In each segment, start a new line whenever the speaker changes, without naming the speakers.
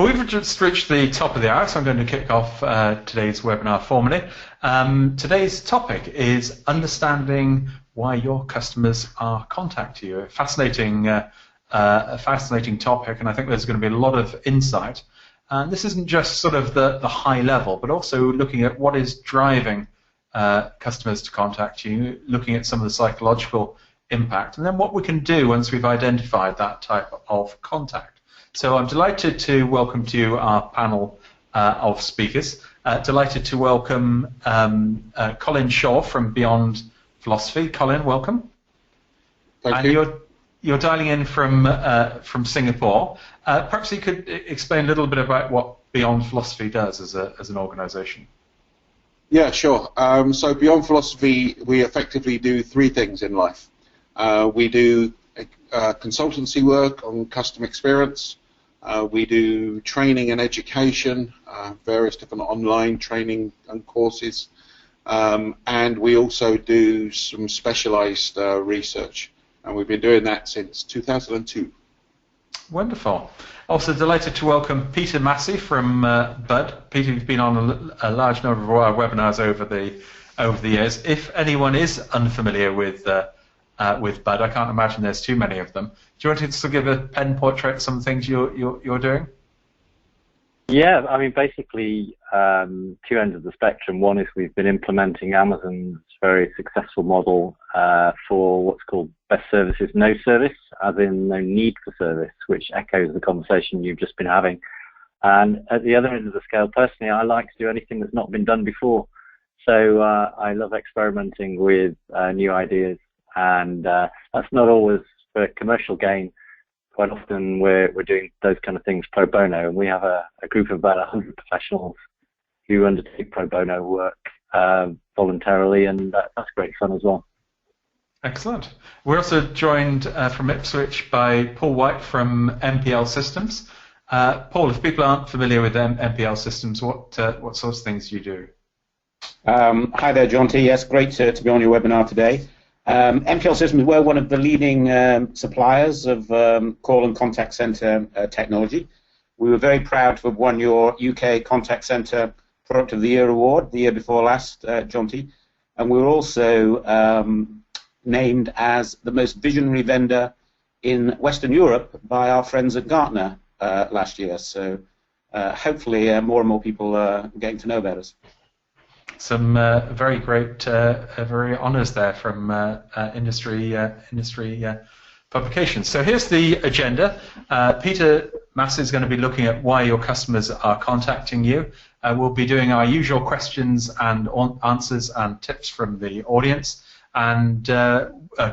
Well, we've just reached the top of the hour, so I'm going to kick off today's webinar formally. Today's topic is understanding why your customers are contacting you. A fascinating topic, and I think there's going to be a lot of insight. And this isn't just sort of the high level, but also looking at what is driving customers to contact you, looking at some of the psychological impact, and then what we can do once we've identified that type of contact. So I'm delighted to welcome to you our panel of speakers. Delighted to welcome Colin Shaw from Beyond Philosophy. Colin, welcome.
Thank you.
You're dialing in from Singapore. Perhaps you could explain a little bit about what Beyond Philosophy does as an organisation.
Yeah, sure. So Beyond Philosophy, we effectively do three things in life. We do consultancy work on customer experience. We do training and education, various different online training and courses. And we also do some specialised research. And we've been doing that since 2002.
Wonderful. Also delighted to welcome Peter Masih from Bud. Peter, you've been on a large number of our webinars over the years. If anyone is unfamiliar with Bud, I can't imagine there's too many of them. Do you want to give a pen portrait of some of the things you're doing?
Yeah, I mean, basically, two ends of the spectrum. One is we've been implementing Amazon's very successful model for what's called best services, no service, as in no need for service, which echoes the conversation you've just been having. And at the other end of the scale, personally, I like to do anything that's not been done before. So I love experimenting with new ideas, and that's not always for commercial gain. Quite often we're doing those kind of things pro bono, and we have a group of about 100 professionals who undertake pro bono work voluntarily, and that's great fun as well.
Excellent. We're also joined from Ipswich by Paul White from MPL Systems. Paul, if people aren't familiar with MPL Systems, what sorts of things do you do?
Hi there, John T. Yes, great to be on your webinar today. MPL Systems, we're one of the leading suppliers of call and contact center technology. We were very proud to have won your UK Contact Center Product of the Year award the year before last, John T. And we were also named as the most visionary vendor in Western Europe by our friends at Gartner last year. So hopefully more and more people are getting to know about us.
Some very great, very honours there from industry publications. So here's the agenda. Peter Masih is going to be looking at why your customers are contacting you. We'll be doing our usual questions and answers and tips from the audience. And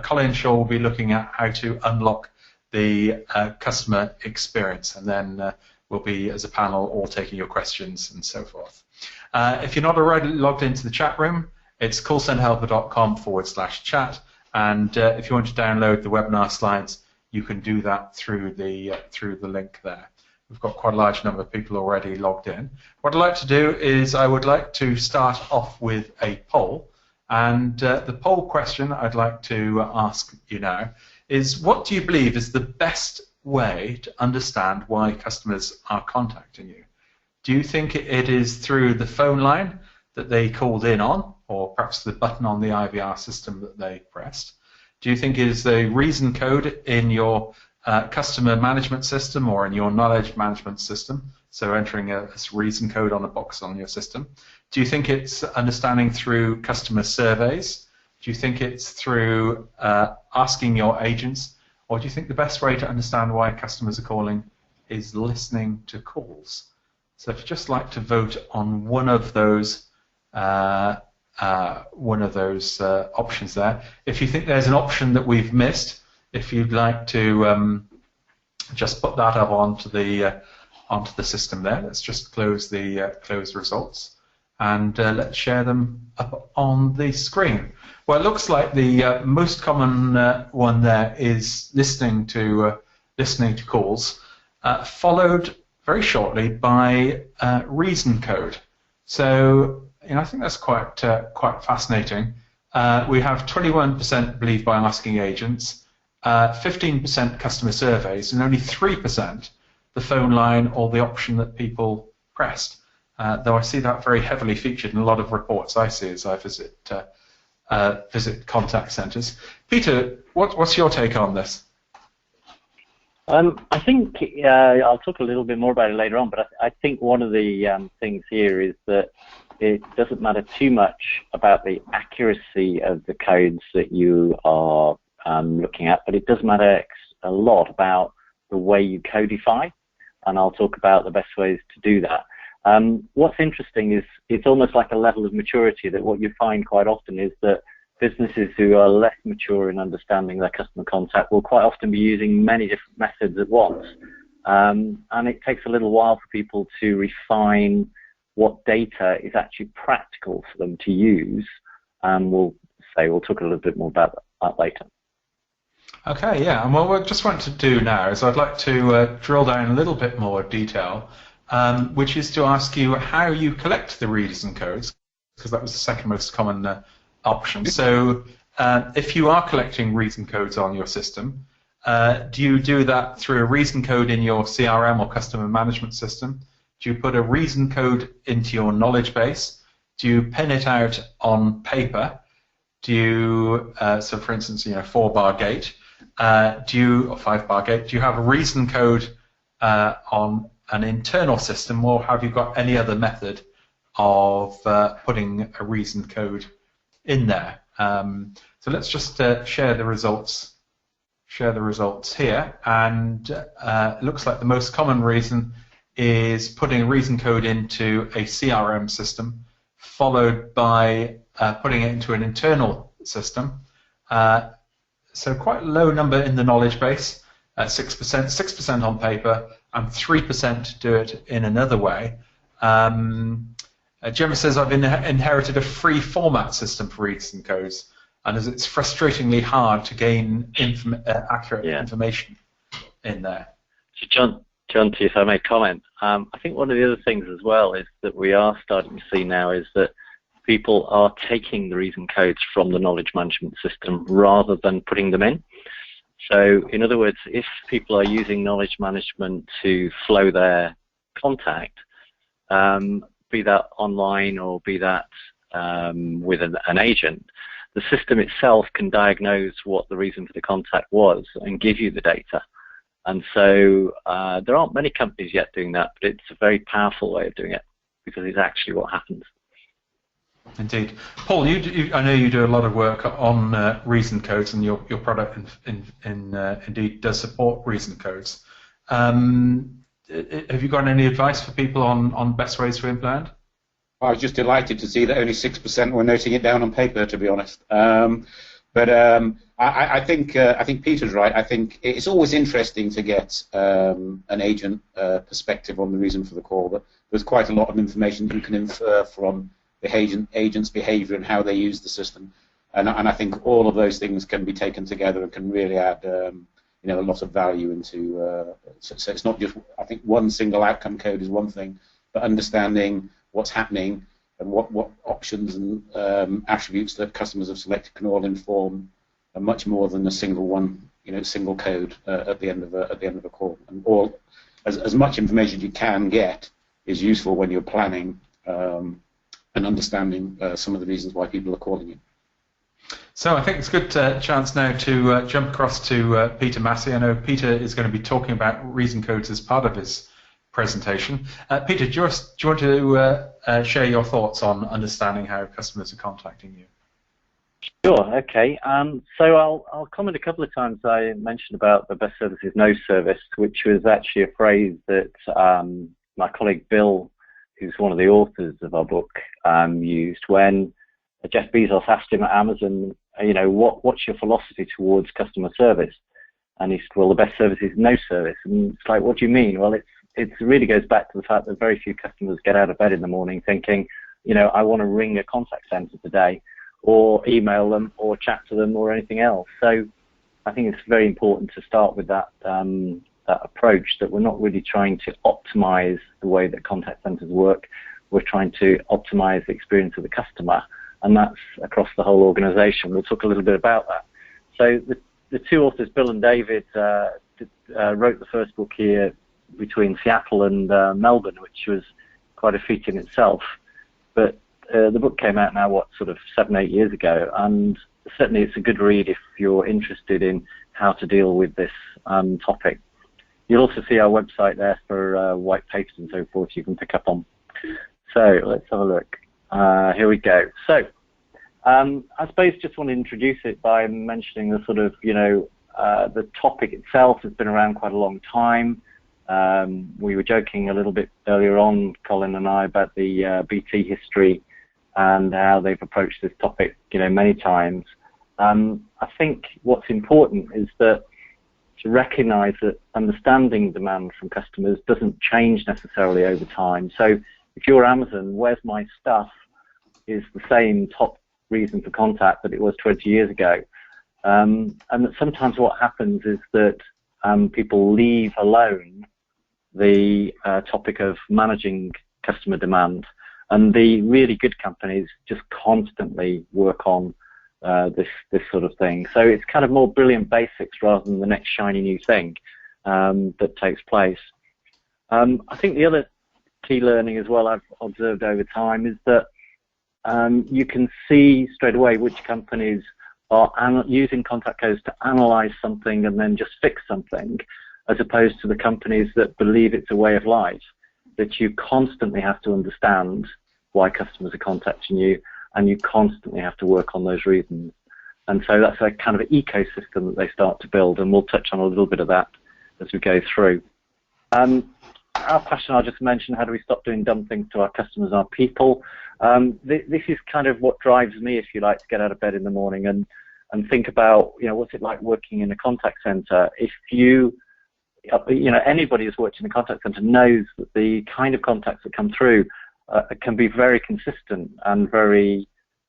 Colin Shaw will be looking at how to unlock the customer experience. And then we'll be, as a panel, all taking your questions and so forth. If you're not already logged into the chat room, it's callcenterhelper.com/chat, and if you want to download the webinar slides, you can do that through the link there. We've got quite a large number of people already logged in. What I'd like to do is I would like to start off with a poll, and the poll question I'd like to ask you now is, what do you believe is the best way to understand why customers are contacting you? Do you think it is through the phone line that they called in on, or perhaps the button on the IVR system that they pressed? Do you think it is the reason code in your customer management system or in your knowledge management system, so entering a reason code on a box on your system? Do you think it's understanding through customer surveys? Do you think it's through asking your agents? Or do you think the best way to understand why customers are calling is listening to calls? So if you'd just like to vote on one of those options there. If you think there's an option that we've missed, if you'd like to just put that up onto the system there. Let's just close the results, and let's share them up on the screen. Well, it looks like the most common one there is listening to calls, followed very shortly by reason code. So I think that's quite fascinating. We have 21% believe by asking agents, 15% customer surveys, and only 3% the phone line or the option that people pressed. Though I see that very heavily featured in a lot of reports I see as I visit contact centres. Peter, what's your take on this?
I think I'll talk a little bit more about it later on, but I think one of the things here is that it doesn't matter too much about the accuracy of the codes that you are looking at, but it does matter a lot about the way you codify, and I'll talk about the best ways to do that. What's interesting is it's almost like a level of maturity, that what you find quite often is that businesses who are less mature in understanding their customer contact will quite often be using many different methods at once. And it takes a little while for people to refine what data is actually practical for them to use. And we'll talk a little bit more about that later.
Okay, yeah, and what I just want to do now is I'd like to drill down a little bit more detail, which is to ask you how you collect the reason codes, because that was the second most common option. So if you are collecting reason codes on your system, do you do that through a reason code in your CRM or customer management system? Do you put a reason code into your knowledge base? Do you pen it out on paper? Do you, so for instance, 4-bar gate, or 5-bar gate, do you have a reason code on an internal system, or have you got any other method of putting a reason code in there? So let's just share the results here, and it looks like the most common reason is putting a reason code into a CRM system, followed by putting it into an internal system. So quite a low number in the knowledge base, 6% on paper, and 3% do it in another way. Gemma says, I've inherited a free format system for reason codes, and as it's frustratingly hard to gain accurate information in there.
So John, if I may comment, I think one of the other things as well is that we are starting to see now is that people are taking the reason codes from the knowledge management system rather than putting them in. So in other words, if people are using knowledge management to flow their contact, be that online or be that with an agent, the system itself can diagnose what the reason for the contact was and give you the data. And so there aren't many companies yet doing that, but it's a very powerful way of doing it because it's actually what happens.
Indeed. Paul, I know you do a lot of work on reason codes, and your product indeed does support reason codes. Have you got any advice for people on best ways to implement?
I was just delighted to see that only 6% were noting it down on paper, to be honest. But I think Peter's right. I think it's always interesting to get an agent perspective on the reason for the call. But there's quite a lot of information you can infer from the agent's behaviour and how they use the system, and I think all of those things can be taken together and can really add a lot of value into. So it's not just, I think one single outcome code is one thing, but understanding what's happening and what options and attributes that customers have selected can all inform much more than a single one, single code at the end of a call. And all as much information you can get is useful when you're planning and understanding some of the reasons why people are calling you.
So I think it's a good chance now to jump across to Peter Masih. I know Peter is going to be talking about reason codes as part of his presentation. Peter, do you want to share your thoughts on understanding how customers are contacting you?
Sure, okay. So I'll comment a couple of times. I mentioned about the best service is no service, which was actually a phrase that my colleague Bill, who's one of the authors of our book, used when Jeff Bezos asked him at Amazon, what's your philosophy towards customer service? And he said, well, the best service is no service. And it's like, what do you mean? Well, it really goes back to the fact that very few customers get out of bed in the morning thinking, I want to ring a contact center today, or email them, or chat to them, or anything else. So I think it's very important to start with that approach, that we're not really trying to optimize the way that contact centers work. We're trying to optimize the experience of the customer, and that's across the whole organization. We'll talk a little bit about that. So the two authors, Bill and David, wrote the first book here between Seattle and Melbourne, which was quite a feat in itself. But the book came out now, sort of 7-8 years ago, and certainly it's a good read if you're interested in how to deal with this topic. You'll also see our website there for white papers and so forth you can pick up on. So let's have a look. Here we go. So I suppose just want to introduce it by mentioning the sort of, the topic itself has been around quite a long time. We were joking a little bit earlier on, Colin and I, about the BT history and how they've approached this topic, many times. I think what's important is that to recognize that understanding demand from customers doesn't change necessarily over time. So if you're Amazon, where's my stuff is the same top reason for contact that it was 20 years ago. And that sometimes what happens is that people leave alone the topic of managing customer demand, and the really good companies just constantly work on this sort of thing. So it's kind of more brilliant basics rather than the next shiny new thing that takes place. I think the other key learning as well I've observed over time is that you can see straight away which companies are using contact codes to analyze something and then just fix something, as opposed to the companies that believe it's a way of life, that you constantly have to understand why customers are contacting you, and you constantly have to work on those reasons. And so that's a kind of ecosystem that they start to build, and we'll touch on a little bit of that as we go through. Our passion, I'll just mention, how do we stop doing dumb things to our customers and our people? This is kind of what drives me, if you like, to get out of bed in the morning and think about, what's it like working in a contact center. If anybody who's worked in a contact center knows that the kind of contacts that come through can be very consistent and very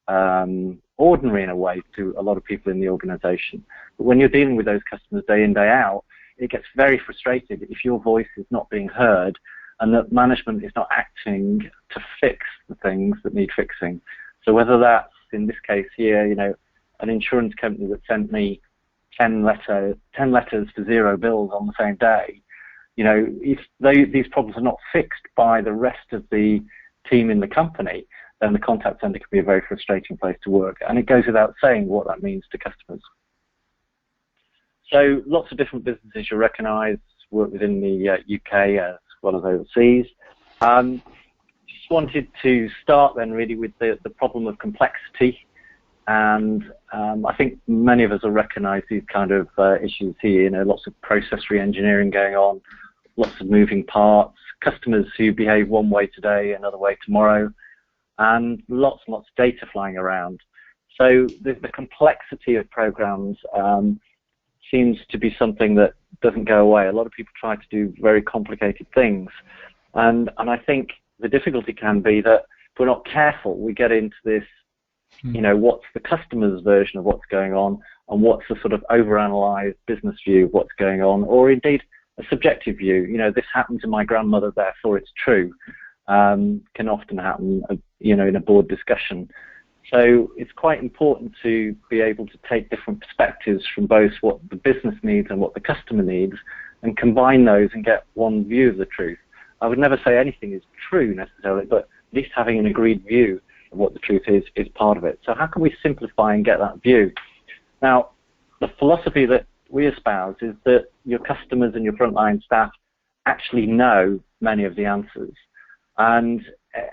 ordinary in a way to a lot of people in the organization. But when you're dealing with those customers day in, day out, it gets very frustrated if your voice is not being heard and that management is not acting to fix the things that need fixing. So whether that's, in this case here, an insurance company that sent me 10 letters for 0 bills on the same day, if these problems are not fixed by the rest of the team in the company, then the contact center can be a very frustrating place to work. And it goes without saying what that means to customers. So lots of different businesses you'll recognise work within the UK as well as overseas. Just wanted to start then really with the problem of complexity. And I think many of us will recognise these kind of issues here, lots of process re-engineering going on, lots of moving parts, customers who behave one way today, another way tomorrow, and lots and lots of data flying around. So the complexity of programs seems to be something that doesn't go away. A lot of people try to do very complicated things, and I think the difficulty can be that if we're not careful, we get into this, what's the customer's version of what's going on, and what's the sort of overanalyzed business view of what's going on, or indeed a subjective view. This happened to my grandmother, therefore it's true, can often happen, in a board discussion. So it's quite important to be able to take different perspectives from both what the business needs and what the customer needs, and combine those and get one view of the truth. I would never say anything is true necessarily, but at least having an agreed view of what the truth is part of it. So how can we simplify and get that view? Now, the philosophy that we espouse is that your customers and your frontline staff actually know many of the answers. And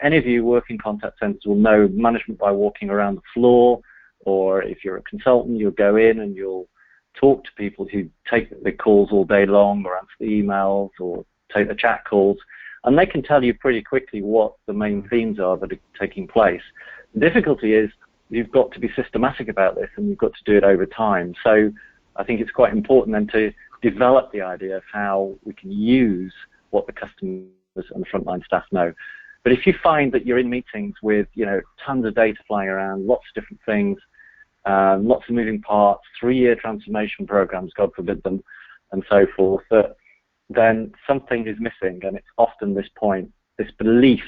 any of you who work in contact centers will know management by walking around the floor, or if you're a consultant, you'll go in and you'll talk to people who take the calls all day long, or answer the emails, or take the chat calls, and they can tell you pretty quickly what the main themes are that are taking place. The difficulty is you've got to be systematic about this, and you've got to do it over time. So I think it's quite important then to develop the idea of how we can use what the customers and the frontline staff know. But if you find that you're in meetings with, tons of data flying around, lots of different things, lots of moving parts, 3-year transformation programs, God forbid them, and so forth, then something is missing, and it's often this point, this belief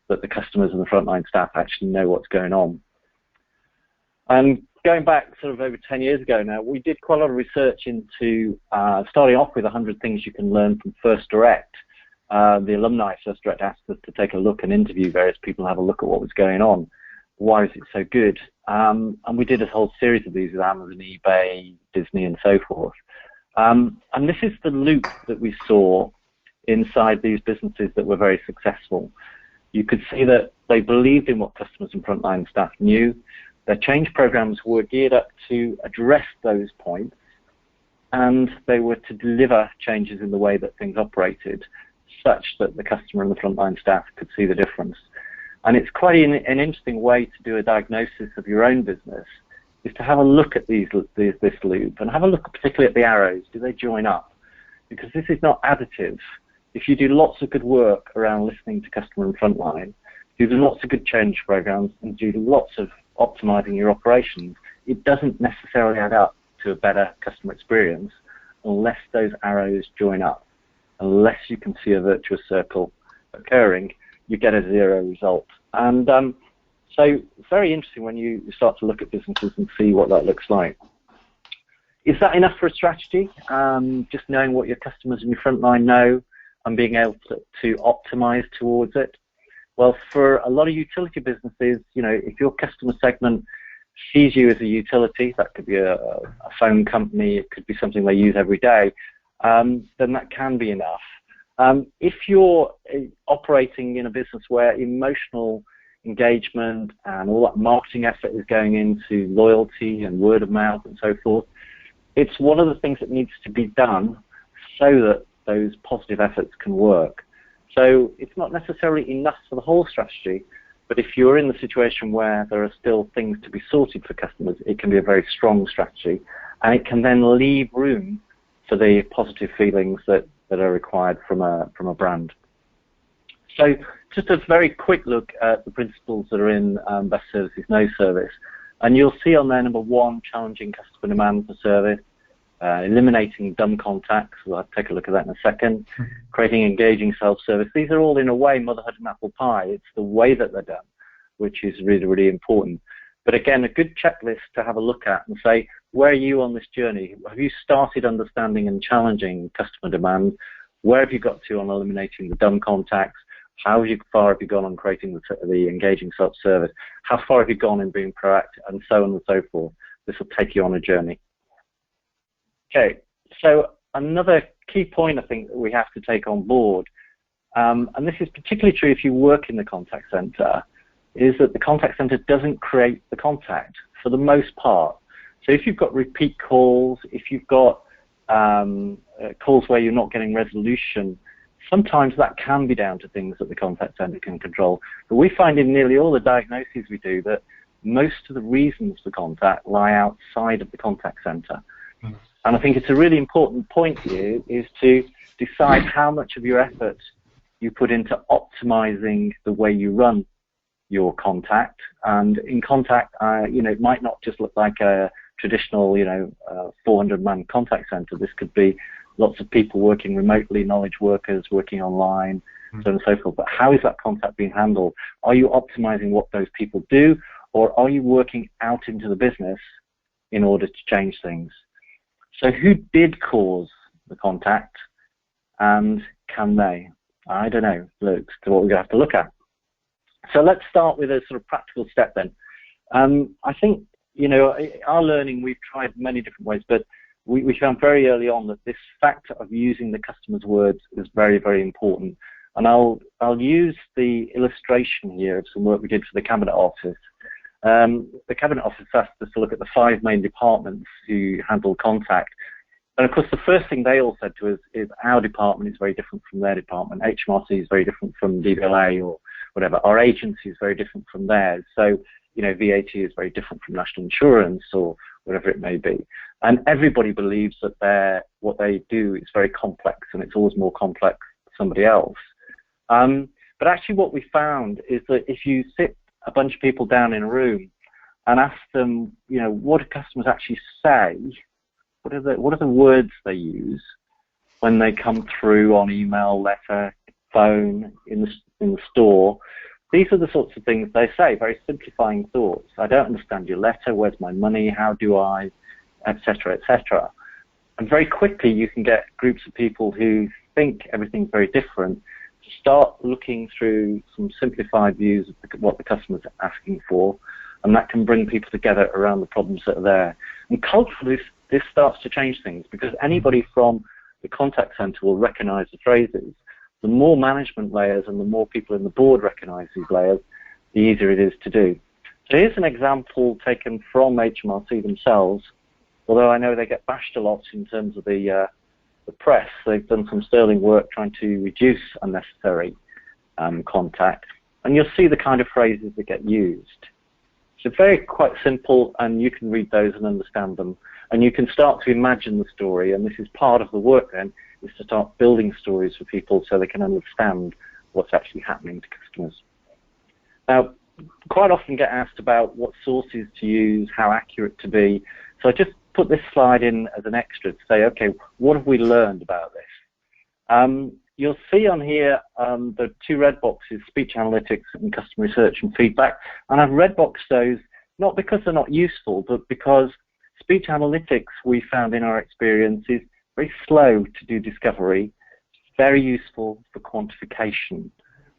that the customers and the frontline staff actually know what's going on. And going back sort of over 10 years ago now, we did quite a lot of research into starting off with 100 things you can learn from First Direct. The alumni at First Direct asked us to take a look and interview various people and have a look at what was going on. Why is it so good? And we did a whole series of these with Amazon, eBay, Disney, and so forth. And this is the loop that we saw inside these businesses that were very successful. You could see that they believed in what customers and frontline staff knew. Their change programs were geared up to address those points, and they were to deliver changes in the way that things operated, such that the customer and the frontline staff could see the difference. And it's quite an interesting way to do a diagnosis of your own business, is to have a look at this loop, and have a look particularly at the arrows. Do they join up? Because this is not additive. If you do lots of good work around listening to customer and frontline, do lots of good change programs, and do lots of optimizing your operations, it doesn't necessarily add up to a better customer experience unless those arrows join up. Unless you can see a virtuous circle occurring, you get a zero result. And so it's very interesting when you start to look at businesses and see what that looks like. Is that enough for a strategy? Just knowing what your customers and your frontline know and being able to optimize towards it? Well, for a lot of utility businesses, you know, if your customer segment sees you as a utility, that could be a phone company, it could be something they use every day, then that can be enough. If you're operating in a business where emotional engagement and all that marketing effort is going into loyalty and word of mouth and so forth, it's one of the things that needs to be done so that those positive efforts can work. So it's not necessarily enough for the whole strategy, but if you're in the situation where there are still things to be sorted for customers, it can be a very strong strategy, and it can then leave room for the positive feelings that are required from a brand. So just a very quick look at the principles that are in Best Services, No Service, and you'll see on there, number one, challenging customer demand for service, eliminating dumb contacts, well, I'll take a look at that in a second, creating engaging self-service. These are all, in a way, motherhood and apple pie. It's the way that they're done, which is really, really important. But again, a good checklist to have a look at and say, where are you on this journey? Have you started understanding and challenging customer demand? Where have you got to on eliminating the dumb contacts? How far have you gone on creating the engaging self-service? How far have you gone in being proactive? And so on and so forth. This will take you on a journey. Okay, so another key point I think that we have to take on board, and this is particularly true if you work in the contact center, is that the contact center doesn't create the contact for the most part. So if you've got repeat calls, if you've got calls where you're not getting resolution, sometimes that can be down to things that the contact center can control. But we find in nearly all the diagnoses we do that most of the reasons for contact lie outside of the contact center. And I think it's a really important point here is to decide how much of your effort you put into optimizing the way you run your contact. And in contact, you know, it might not just look like a traditional, you know, 400-man contact center. This could be lots of people working remotely, knowledge workers working online, so on and so forth. But how is that contact being handled? Are you optimizing what those people do, or are you working out into the business in order to change things? So who did cause the contact, and can they? I don't know. Look, to what we're going to have to look at. So let's start with a sort of practical step then. I think, you know, our learning, we've tried many different ways, but we found very early on that this factor of using the customer's words is very, very important. And I'll use the illustration here of some work we did for the Cabinet Office. The Cabinet Office asked us to look at the 5 main departments who handle contact. And of course, the first thing they all said to us is our department is very different from their department. HMRC is very different from DVLA or whatever. Our agency is very different from theirs. So, you know, VAT is very different from national insurance or whatever it may be. And everybody believes that what they do is very complex, and it's always more complex than somebody else. But actually what we found is that if you sit a bunch of people down in a room and ask them, you know, what do customers actually say? What are the words they use when they come through on email, letter, phone, in the store? these are the sorts of things they say, very simplifying thoughts. I don't understand your letter, where's my money, how do I, etc., etc. And very quickly you can get groups of people who think everything's very different to start looking through some simplified views of what the customer's asking for, and that can bring people together around the problems that are there. And culturally, this starts to change things, because anybody from the contact center will recognize the phrases. The more management layers and the more people in the board recognize these layers, the easier it is to do. So here's an example taken from HMRC themselves, although I know they get bashed a lot in terms of the press. They've done some sterling work trying to reduce unnecessary contact, and you'll see the kind of phrases that get used. So very quite simple, and you can read those and understand them, and you can start to imagine the story, and this is part of the work then, is to start building stories for people so they can understand what's actually happening to customers. Now, quite often get asked about what sources to use, how accurate to be, so I just put this slide in as an extra to say, okay, what have we learned about this? You'll see on here the two red boxes, speech analytics and customer research and feedback, and I've red boxed those not because they're not useful, but because speech analytics, we found in our experience, is very slow to do discovery, very useful for quantification.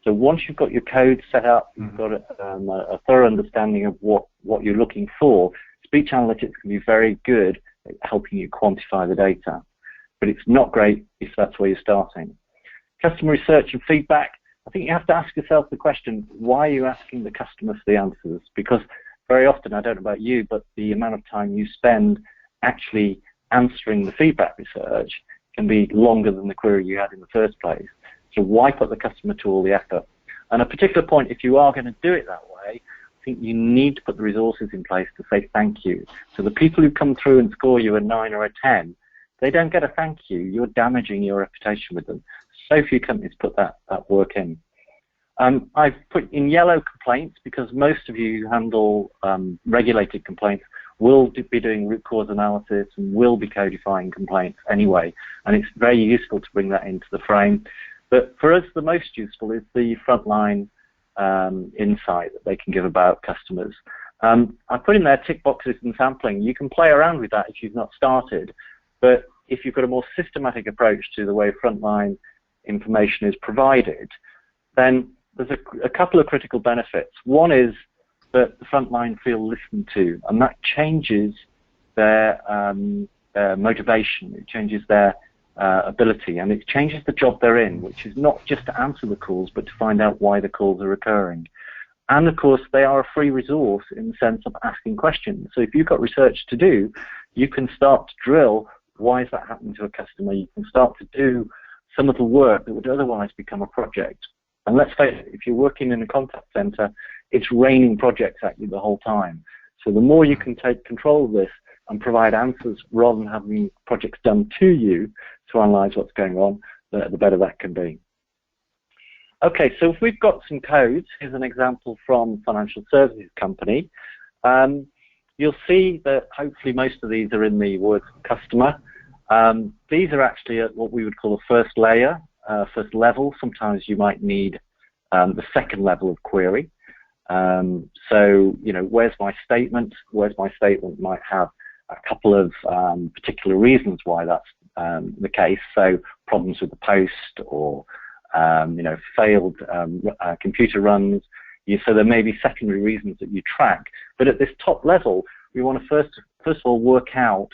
So once you've got your code set up, you've got a thorough understanding of what you're looking for, speech analytics can be very good at helping you quantify the data, but it's not great if that's where you're starting. Customer research and feedback, I think you have to ask yourself the question, why are you asking the customer for the answers? Because very often, I don't know about you, but the amount of time you spend actually answering the feedback research can be longer than the query you had in the first place. So why put the customer to all the effort? And a particular point, if you are going to do it that way, I think you need to put the resources in place to say thank you. So the people who come through and score you a 9 or a 10, they don't get a thank you. You're damaging your reputation with them. So few companies put that work in. I've put in yellow complaints because most of you who handle regulated complaints will be doing root cause analysis and will be codifying complaints anyway, and it's very useful to bring that into the frame. But for us, the most useful is the frontline insight that they can give about customers. I put in there tick boxes and sampling. You can play around with that if you've not started, but if you've got a more systematic approach to the way frontline information is provided, then there's a couple of critical benefits. One is that the frontline feel listened to, and that changes their motivation, it changes their ability, and it changes the job they're in, which is not just to answer the calls, but to find out why the calls are occurring. And of course, they are a free resource in the sense of asking questions. So if you've got research to do, you can start to drill, why is that happening to a customer? You can start to do some of the work that would otherwise become a project. And let's face it, if you're working in a contact center, it's raining projects at you the whole time. So the more you can take control of this and provide answers rather than having projects done to you to analyze what's going on, the better that can be. Okay, so if we've got some codes, here's an example from a financial services company. You'll see that hopefully most of these are in the word customer. These are actually at what we would call a first layer, first level. Sometimes you might need the second level of query. So, you know, where's my statement? Where's my statement might have a couple of particular reasons why that's the case. So problems with the post, or you know, failed computer runs. So there may be secondary reasons that you track. But at this top level, we want to first of all work out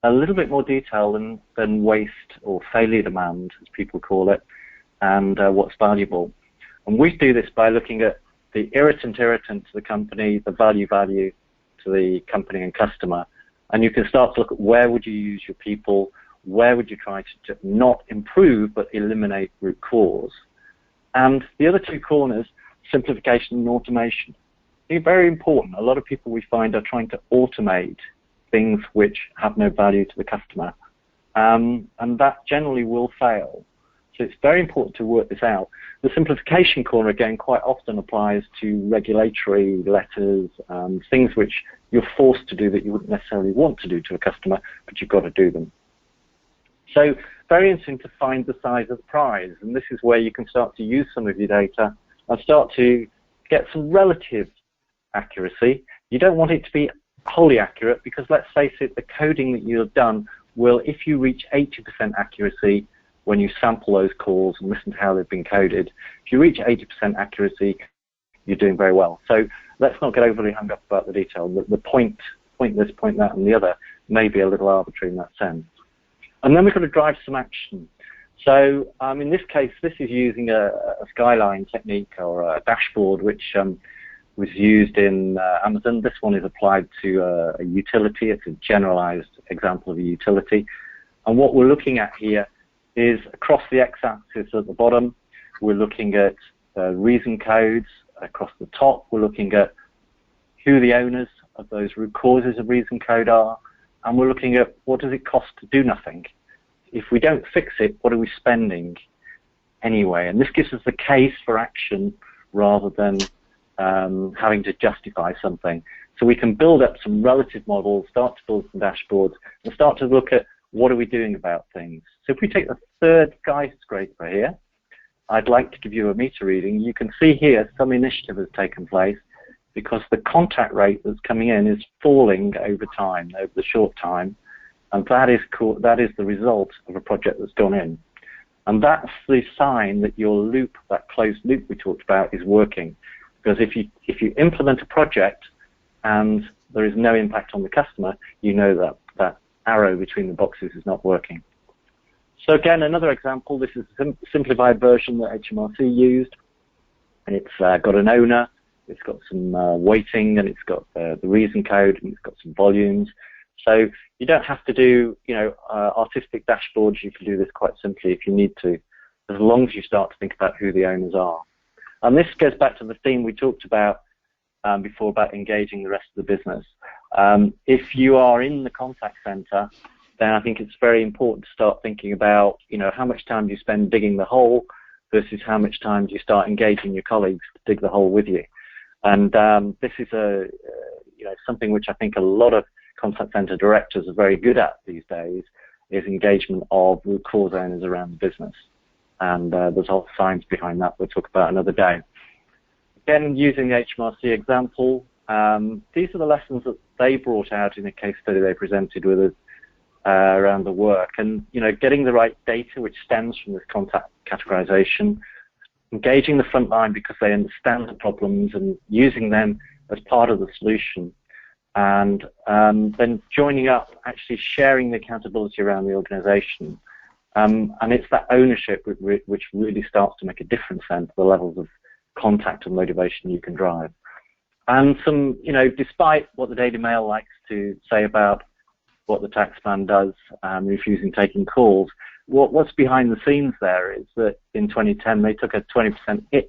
a little bit more detail than waste or failure demand, as people call it, and what's valuable. And we do this by looking at the irritant to the company, the value to the company and customer. And you can start to look at where would you use your people, where would you try to not improve but eliminate root cause. And the other two corners, simplification and automation, they're very important. A lot of people we find are trying to automate things which have no value to the customer, and that generally will fail. So it's very important to work this out. The simplification corner, again, quite often applies to regulatory letters, things which you're forced to do that you wouldn't necessarily want to do to a customer, but you've got to do them. So very interesting to find the size of the prize, and this is where you can start to use some of your data and start to get some relative accuracy. You don't want it to be wholly accurate, because let's face it, the coding that you have done will, if you reach 80% accuracy when you sample those calls and listen to how they've been coded, if you reach 80% accuracy, you're doing very well. So let's not get overly hung up about the detail. The point this, point that, and the other may be a little arbitrary in that sense. And then we've got to drive some action. So in this case, this is using a skyline technique, or a dashboard, which was used in Amazon. This one is applied to a utility. It's a generalized example of a utility. And what we're looking at here is, across the x-axis at the bottom, we're looking at reason codes. Across the top, we're looking at who the owners of those root causes of reason code are, and we're looking at what does it cost to do nothing. If we don't fix it, what are we spending anyway? And this gives us the case for action rather than having to justify something. So we can build up some relative models, start to build some dashboards, and start to look at what are we doing about things. So if we take the third skyscraper here, I'd like to give you a meter reading. You can see here some initiative has taken place, because the contact rate that's coming in is falling over time, over the short time, and that is the result of a project that's gone in. And that's the sign that your loop, that closed loop we talked about, is working. Because if you implement a project and there is no impact on the customer, you know that that arrow between the boxes is not working. So again, another example, this is a simplified version that HMRC used. And it's got an owner, it's got some weighting, and it's got the reason code, and it's got some volumes. So you don't have to do, artistic dashboards. You can do this quite simply if you need to, as long as you start to think about who the owners are. And this goes back to the theme we talked about before, about engaging the rest of the business. If you are in the contact center, then I think it's very important to start thinking about, how much time do you spend digging the hole versus how much time do you start engaging your colleagues to dig the hole with you. And this is something which I think a lot of contact center directors are very good at these days, is engagement of root cause owners around the business. And there's all science behind that we'll talk about another day. Again, using the HMRC example, these are the lessons that they brought out in a case study they presented with us around the work. And, getting the right data which stems from this contact categorization, engaging the front line because they understand the problems and using them as part of the solution, and then joining up, actually sharing the accountability around the organization. And it's that ownership which really starts to make a difference then to the levels of contact and motivation you can drive. And some, despite what the Daily Mail likes to say about what the tax man does, refusing taking calls, what's behind the scenes there is that in 2010 they took a 20% hit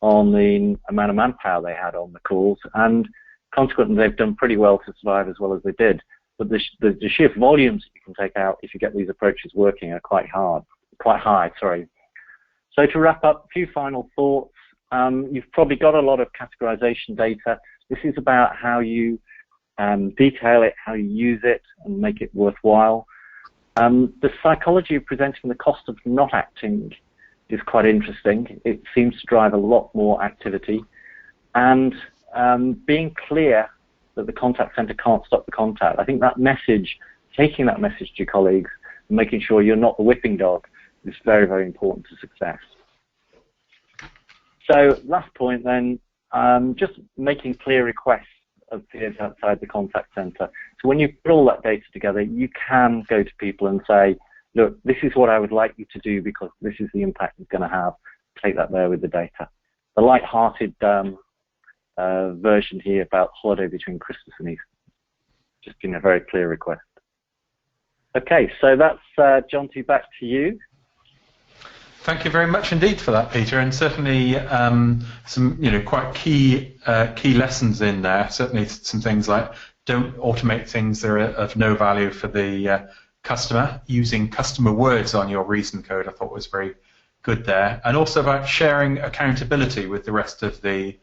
on the amount of manpower they had on the calls, and consequently they've done pretty well to survive as well as they did. But the sheer volumes that you can take out if you get these approaches working are quite high. So to wrap up, a few final thoughts. You've probably got a lot of categorization data. This is about how you detail it, how you use it, and make it worthwhile. The psychology of presenting the cost of not acting is quite interesting. It seems to drive a lot more activity. And being clear that the contact center can't stop the contact. I think that message, taking that message to your colleagues, and making sure you're not the whipping dog, is very, very important to success. So last point then, just making clear requests of peers outside the contact center. So when you put all that data together, you can go to people and say, look, this is what I would like you to do because this is the impact it's going to have. Take that there with the data. The light-hearted version here about holiday between Christmas and Easter. Just been a very clear request. Okay, so that's Jonty, back to you.
Thank you very much indeed for that, Peter, and certainly some quite key lessons in there. Certainly some things like don't automate things that are of no value for the customer. Using customer words on your reason code I thought was very good there, and also about sharing accountability with the rest of the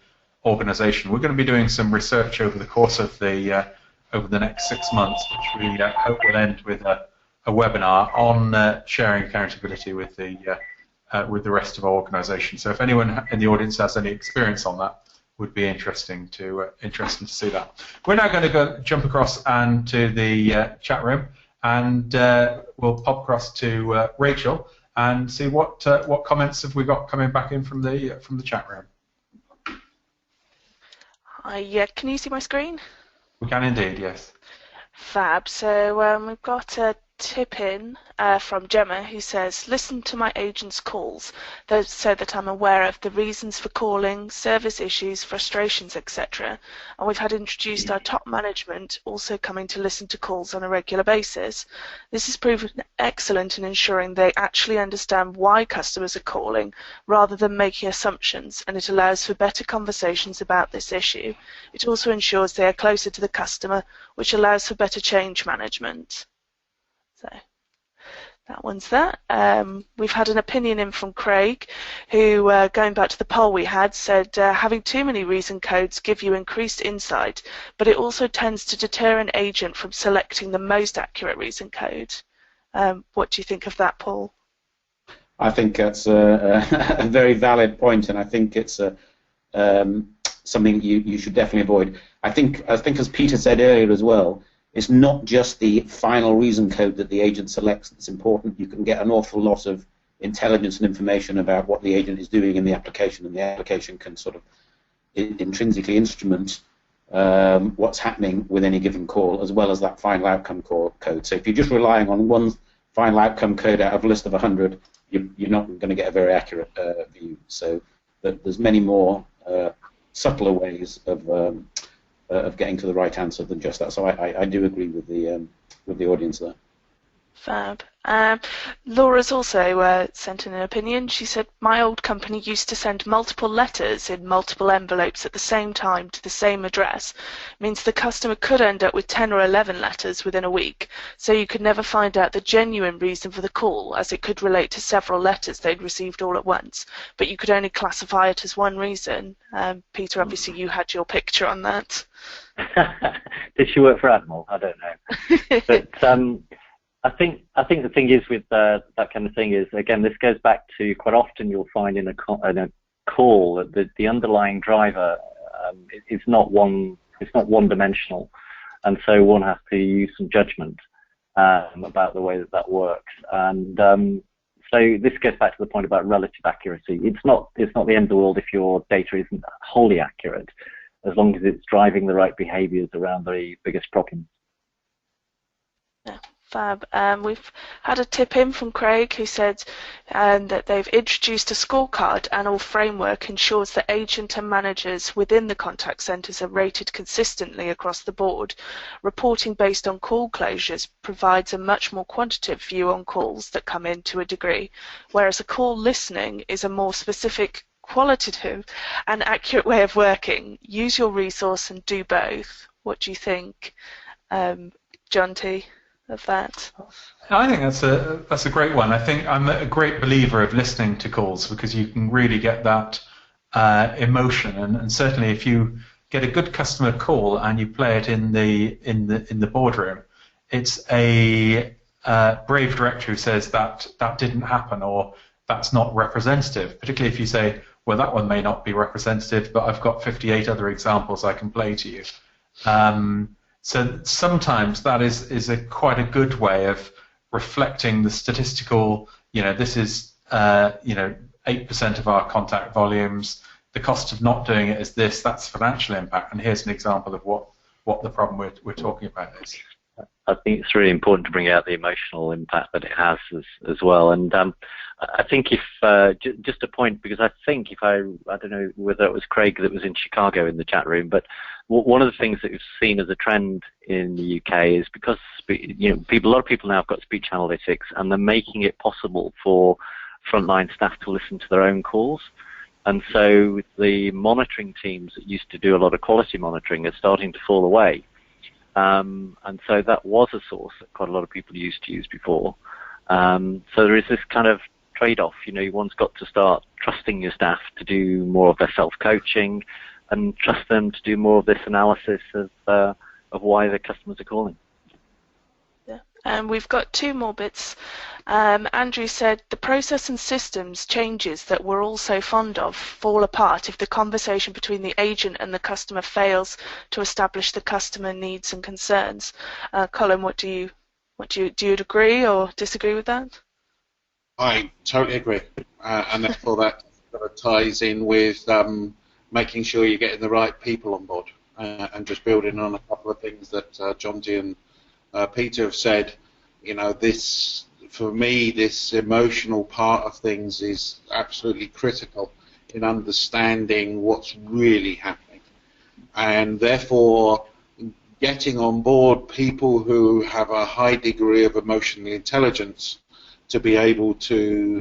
organisation. We're going to be doing some research over the course of the next 6 months, which we hope will end with a webinar on sharing accountability with the rest of our organisation. So if anyone in the audience has any experience on that, would be interesting to see that. We're now going to jump across and to the chat room, and we'll pop across to Rachel and see what comments have we got coming back in from the chat room.
Hi, can you see my screen?
We can indeed, yes.
Fab. So we've got a tip in from Gemma who says, listen to my agent's calls so that I'm aware of the reasons for calling, service issues, frustrations, etc. And we've had introduced our top management also coming to listen to calls on a regular basis. This has proven excellent in ensuring they actually understand why customers are calling rather than making assumptions, and it allows for better conversations about this issue. It also ensures they are closer to the customer, which allows for better change management. So that one's that. We've had an opinion in from Craig, who, going back to the poll we had, said having too many reason codes give you increased insight, but it also tends to deter an agent from selecting the most accurate reason code. What do you think of that, Paul?
I think that's a very valid point, and I think it's something you should definitely avoid. I think as Peter said earlier as well, it's not just the final reason code that the agent selects that's important. You can get an awful lot of intelligence and information about what the agent is doing in the application, and the application can sort of intrinsically instrument what's happening with any given call, as well as that final outcome code. So if you're just relying on one final outcome code out of a list of 100, you're not going to get a very accurate view. So there's many more subtler ways of getting to the right answer than just that. So I do agree with the audience there.
Fab. Laura's also sent in an opinion. She said, my old company used to send multiple letters in multiple envelopes at the same time to the same address. Means the customer could end up with 10 or 11 letters within a week, so you could never find out the genuine reason for the call, as it could relate to several letters they'd received all at once, but you could only classify it as one reason. Peter, obviously you had your picture on that.
Did she work for Admiral? I don't know. But I think the thing is with that kind of thing is, again, this goes back to quite often you'll find in a call that the underlying driver is not one-dimensional, and so one has to use some judgment about the way that works. And so this goes back to the point about relative accuracy. It's not the end of the world if your data isn't wholly accurate, as long as it's driving the right behaviours around the biggest problems.
Yeah. Fab. We've had a tip in from Craig who said that they've introduced a scorecard and all framework ensures that agent and managers within the contact centres are rated consistently across the board. Reporting based on call closures provides a much more quantitative view on calls that come in to a degree, whereas a call listening is a more specific, qualitative and accurate way of working. Use your resource and do both. What do you think, John T., of that?
I think that's a great one. I think I'm a great believer of listening to calls because you can really get that emotion, and certainly if you get a good customer call and you play it in the boardroom, it's a brave director who says that didn't happen or that's not representative. Particularly if you say, well, that one may not be representative, but I've got 58 other examples I can play to you. So sometimes that is quite a good way of reflecting the statistical, this is, 8% of our contact volumes. The cost of not doing it is this, that's financial impact, and here's an example of what the problem we're talking about is.
I think it's really important to bring out the emotional impact that it has as well. And I think if, just a point, because I think I don't know whether it was Craig that was in Chicago in the chat room, but one of the things that we've seen as a trend in the UK is because, a lot of people now have got speech analytics and they're making it possible for frontline staff to listen to their own calls. And so the monitoring teams that used to do a lot of quality monitoring are starting to fall away. And so that was a source that quite a lot of people used to use before. So there is this kind of trade-off. One's got to start trusting your staff to do more of their self-coaching and trust them to do more of this analysis of why the customers are calling.
And we've got two more bits Andrew said, the process and systems changes that we're all so fond of fall apart if the conversation between the agent and the customer fails to establish the customer needs and concerns. Colin, do you agree or disagree with that?
I totally agree, and therefore that sort of ties in with making sure you're getting the right people on board, and just building on a couple of things that Jonty and Peter have said. You know, this, for me, this emotional part of things is absolutely critical in understanding what's really happening, and therefore getting on board people who have a high degree of emotional intelligence to be able to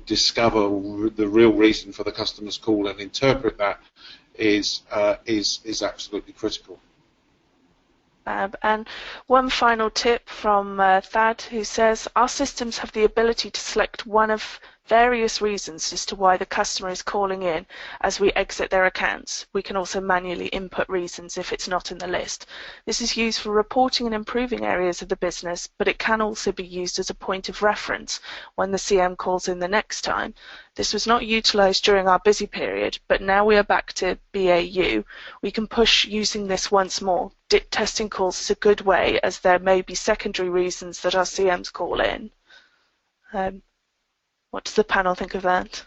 discover the real reason for the customer's call and interpret that is absolutely critical.
And one final tip from Thad, who says, our systems have the ability to select one of various reasons as to why the customer is calling in as we exit their accounts. We can also manually input reasons if it's not in the list. This is used for reporting and improving areas of the business, but it can also be used as a point of reference when the CM calls in the next time. This was not utilised during our busy period, but now we are back to BAU. We can push using this once more. Testing calls is a good way, as there may be secondary reasons that our CMs call in. What does the panel think of that?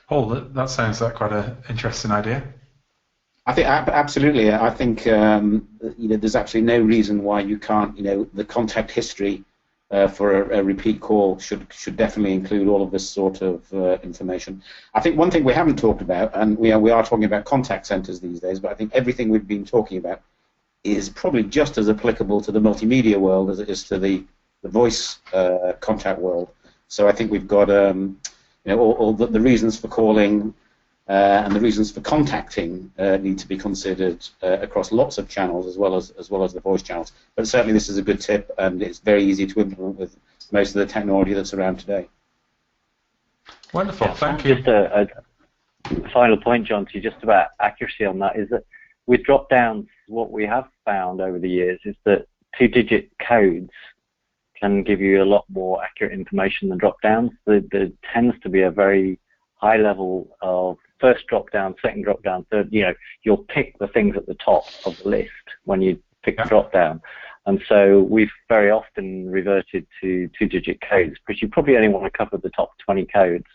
Paul, that sounds like quite an interesting idea.
I think absolutely. I think there's absolutely no reason why you can't. The contact history for a repeat call should definitely include all of this sort of information. I think one thing we haven't talked about, and we are talking about contact centers these days, but I think everything we've been talking about is probably just as applicable to the multimedia world as it is to the voice contact world. So I think we've got all the reasons for calling and the reasons for contacting need to be considered across lots of channels as well as the voice channels. But certainly this is a good tip, and it's very easy to implement with most of the technology that's around today.
Wonderful,
yeah,
thank you.
Just a final point, John, to just about accuracy on that is that with drop-downs, what we have found over the years is that two-digit codes can give you a lot more accurate information than drop-downs. There tends to be a very high level of first drop-down, second drop-down, third. You'll pick the things at the top of the list when you pick the drop-down. And so we've very often reverted to two-digit codes, because you probably only want to cover the top 20 codes.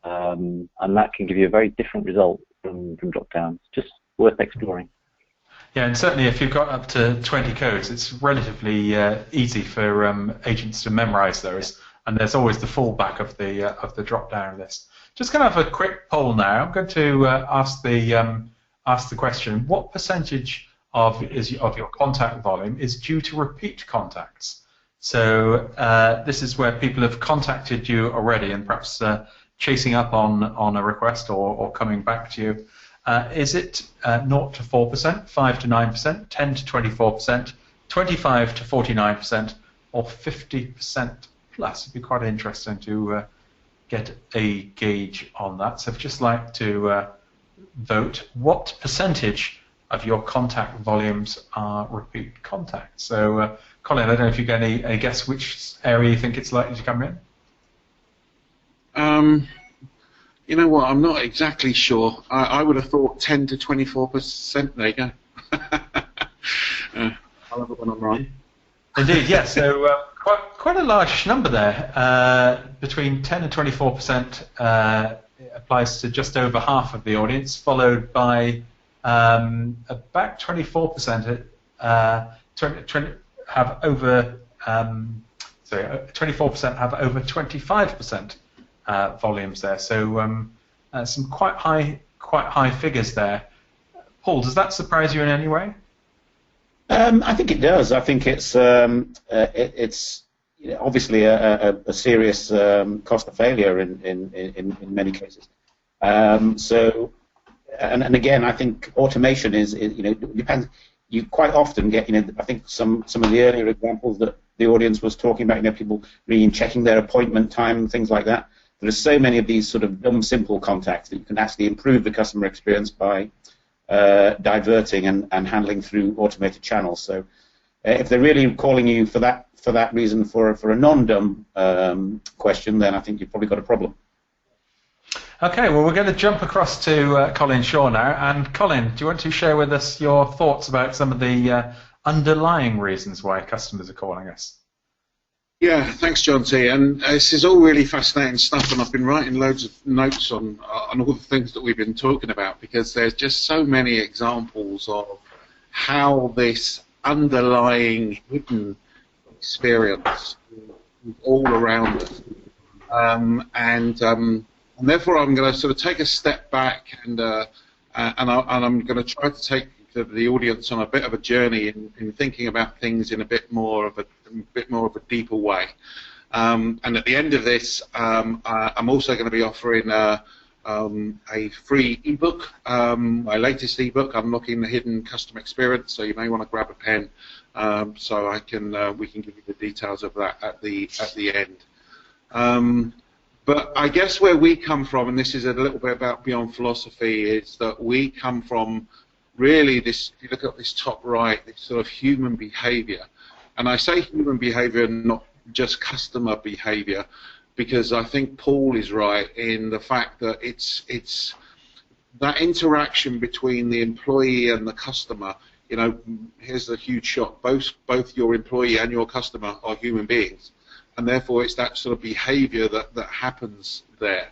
And that can give you a very different result from drop-downs. Just worth exploring.
Yeah, and certainly if you've got up to 20 codes, it's relatively easy for agents to memorize those, and there's always the fallback of the drop-down list. Just going to have a quick poll now. I'm going to ask the question: what percentage of your contact volume is due to repeat contacts? So this is where people have contacted you already and perhaps chasing up on a request or coming back to you. Is it 0 to 4%, 5 to 9%, 10 to 24%, 25 to 49%, or 50% plus? It'd be quite interesting to get a gauge on that. So I'd just like to vote. What percentage of your contact volumes are repeat contacts? So, Colin, I don't know if you get any guess which area you think it's likely to come in.
You know what? I'm not exactly sure. I would have thought 10 to 24%. There you go. I'll have it when I'm wrong.
Indeed, yes. So quite a large number there. Between 10 and 24% applies to just over half of the audience, followed by about 24% have over. 24% have over 25%. Volumes there, so some quite high figures there. Paul, does that surprise you in any way?
I think it does. I think it's obviously a serious cost of failure in many cases. So, and again, I think automation is depends. You quite often get I think some of the earlier examples that the audience was talking about, people really checking their appointment time and things like that. There's so many of these sort of dumb, simple contacts that you can actually improve the customer experience by diverting and handling through automated channels. So If they're really calling you for that reason for a non-dumb question, then I think you've probably got a problem.
Okay, well, we're going to jump across to Colin Shaw now. And Colin, do you want to share with us your thoughts about some of the underlying reasons why customers are calling us?
Yeah, thanks, John T. And this is all really fascinating stuff, and I've been writing loads of notes on all the things that we've been talking about, because there's just so many examples of how this underlying hidden experience is all around us. And therefore, I'm going to sort of take a step back, and I'm going to try to take the audience on a bit of a journey in thinking about things in a bit more of a deeper way. And at the end of this, I'm also going to be offering a free ebook, my latest ebook, Unlocking the Hidden Customer Experience. So you may want to grab a pen, so we can give you the details of that at the end. But I guess where we come from, and this is a little bit about Beyond Philosophy, is that we come from really this, if you look at this top right, this sort of human behavior. And I say human behavior, not just customer behavior, because I think Paul is right in the fact that it's that interaction between the employee and the customer. You know, here's the huge shock: both your employee and your customer are human beings, and therefore it's that sort of behavior that happens there,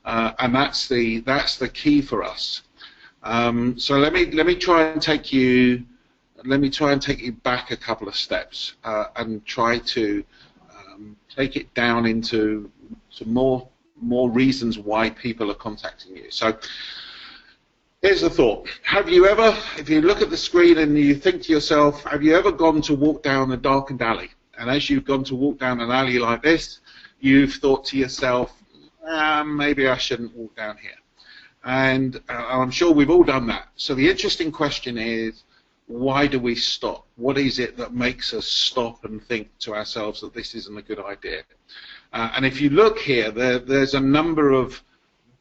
and that's the key for us. So let me try and take you back a couple of steps, and try to take it down into some more reasons why people are contacting you. So here's the thought: have you ever, if you look at the screen and you think to yourself, have you ever gone to walk down a darkened alley? And as you've gone to walk down an alley like this, you've thought to yourself, maybe I shouldn't walk down here. And I'm sure we've all done that. So the interesting question is, why do we stop? What is it that makes us stop and think to ourselves that this isn't a good idea? And if you look here, there's a number of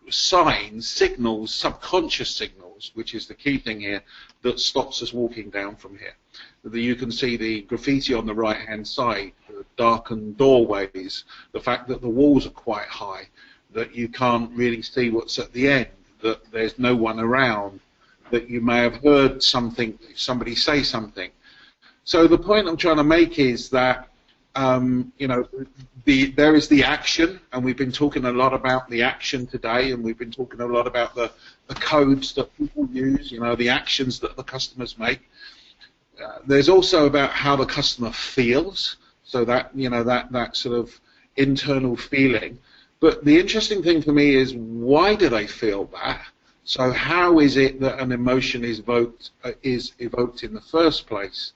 signs, signals, subconscious signals, which is the key thing here, that stops us walking down from here. You can see the graffiti on the right-hand side, the darkened doorways, the fact that the walls are quite high, that you can't really see what's at the end, that there's no one around, that you may have heard somebody say something. So the point I'm trying to make is that there is the action, and we've been talking a lot about the action today, and we've been talking a lot about the codes that people use, the actions that the customers make. There's also about how the customer feels, so that that sort of internal feeling. But the interesting thing for me is, why do they feel that? So how is it that an emotion is evoked in the first place?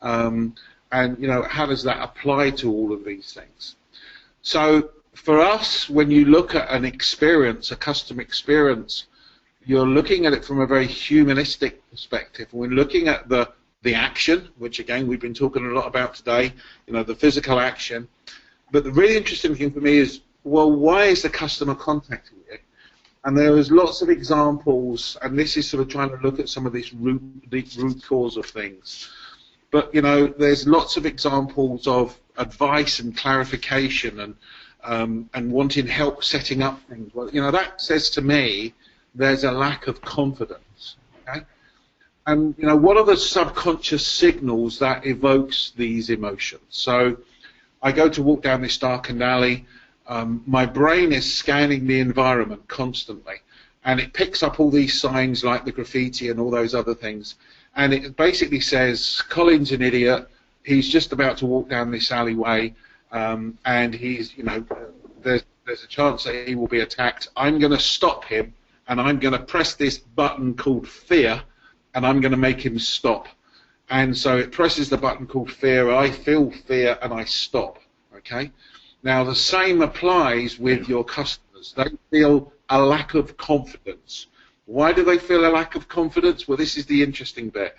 And how does that apply to all of these things? So for us, when you look at an experience, a customer experience, you're looking at it from a very humanistic perspective. We're looking at the action, which again we've been talking a lot about today, the physical action. But the really interesting thing for me is, well, why is the customer contacting you? And there is lots of examples, and this is sort of trying to look at some of this root cause of things. But there's lots of examples of advice and clarification and wanting help setting up things. Well, that says to me there's a lack of confidence. Okay? And what are the subconscious signals that evokes these emotions? So I go to walk down this darkened alley. My brain is scanning the environment constantly, and it picks up all these signs like the graffiti and all those other things, and it basically says, Colin's an idiot, he's just about to walk down this alleyway, and he's, there's a chance that he will be attacked. I'm going to stop him, and I'm going to press this button called fear, and I'm going to make him stop. And so it presses the button called fear, I feel fear, and I stop, okay? Now, the same applies with your customers. They feel a lack of confidence. Why do they feel a lack of confidence? Well, this is the interesting bit.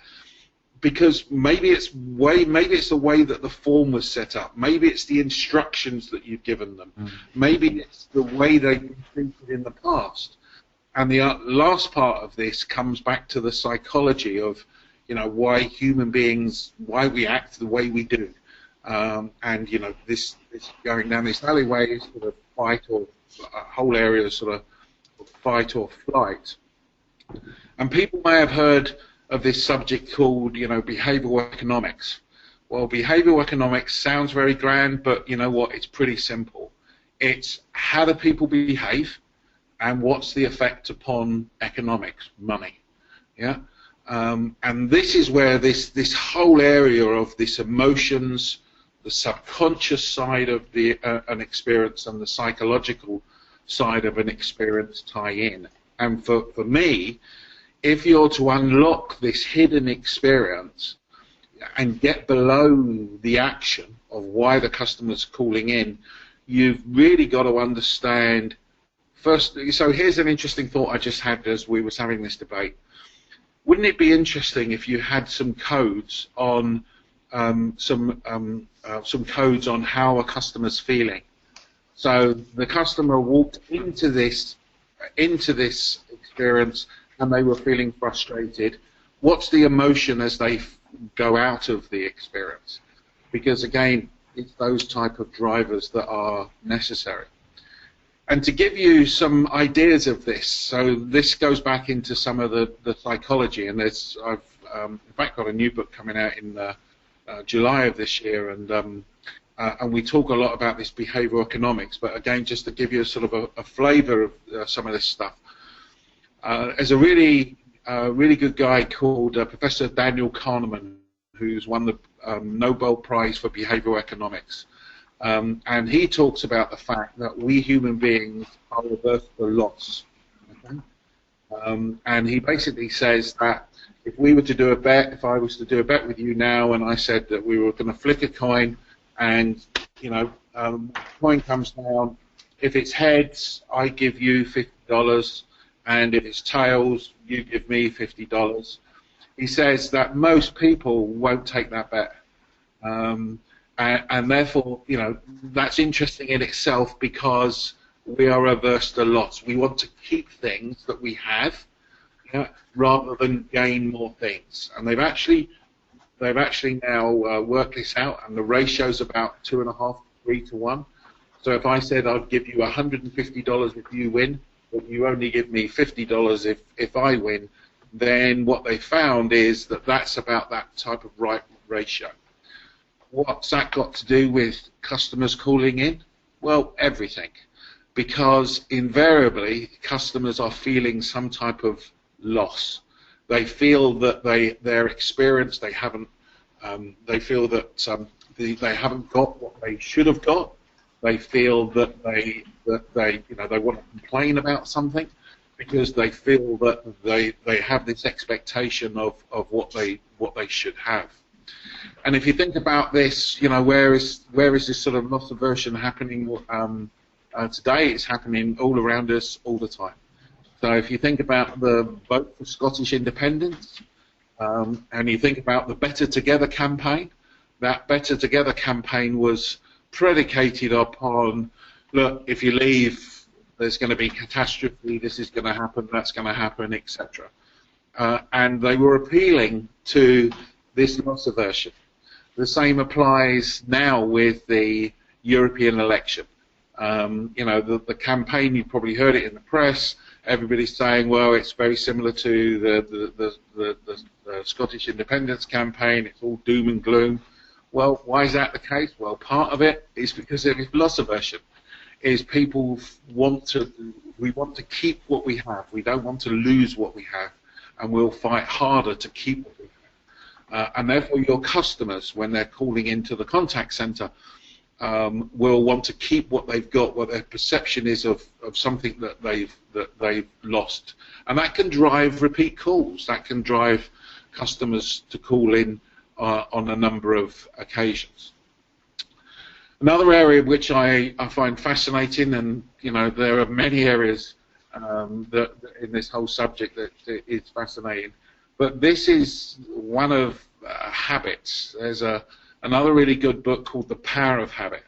Because maybe it's the way that the form was set up. Maybe it's the instructions that you've given them. Maybe it's the way they've been treated in the past. And the last part of this comes back to the psychology of, why human beings, why we act the way we do. And this going down this alleyway is sort of fight or a whole area of sort of fight or flight. And people may have heard of this subject called, behavioral economics. Well, behavioral economics sounds very grand, but you know what? It's pretty simple. It's how do people behave, and what's the effect upon economics, money. Yeah. And this is where this whole area of this emotions, the subconscious side of an experience and the psychological side of an experience tie in. And for me, if you're to unlock this hidden experience and get below the action of why the customer's calling in, you've really got to understand first. So here's an interesting thought I just had as we was having this debate. Wouldn't it be interesting if you had some codes on some codes on how a customer's feeling? So the customer walked into this experience and they were feeling frustrated. What's the emotion as they go out of the experience? Because again, it's those type of drivers that are necessary. And to give you some ideas of this, so this goes back into some of the psychology, and I've in fact got a new book coming out in July of this year, and we talk a lot about this behavioral economics. But again, just to give you a sort of a flavour of some of this stuff, there's a really good guy called Professor Daniel Kahneman, who's won the Nobel Prize for Behavioral Economics. And he talks about the fact that we human beings are averse to loss. Okay? And he basically says that if we were to do a bet, if I was to do a bet with you now, and I said that we were going to flick a coin, and coin comes down, if it's heads, I give you $50, and if it's tails, you give me $50. He says that most people won't take that bet. And therefore, that's interesting in itself because we are averse to loss. We want to keep things that we have, rather than gain more things. And they've actually now worked this out, and the ratio's about 2.5, 3 to 1. So if I said I'd give you $150 if you win, but you only give me $50 if I win, then what they found is that that's about that type of right ratio. What's that got to do with customers calling in? Well, everything. Because invariably, customers are feeling some type of loss. They feel that their experience, they feel that they haven't got what they should have got. They feel that they want to complain about something because they feel that they have this expectation of what they should have. And if you think about this, where is this sort of loss aversion happening today? It's happening all around us all the time. So if you think about the vote for Scottish independence, and you think about the Better Together campaign, that Better Together campaign was predicated upon, look, if you leave, there's going to be catastrophe, this is going to happen, that's going to happen, etc. And they were appealing to this loss aversion. The same applies now with the European election. The campaign, you've probably heard it in the press, everybody's saying, well, it's very similar to the Scottish independence campaign, it's all doom and gloom. Well, why is that the case? Well, part of it is because of loss aversion. Is people want to keep what we have. We don't want to lose what we have, and we'll fight harder to keep what we have. And therefore, your customers, when they're calling into the contact center, will want to keep what they've got, what their perception is of something that they've lost, and that can drive repeat calls. That can drive customers to call in on a number of occasions. Another area which I find fascinating, and there are many areas that in this whole subject that is fascinating, but this is one of habits. There's another really good book called The Power of Habit,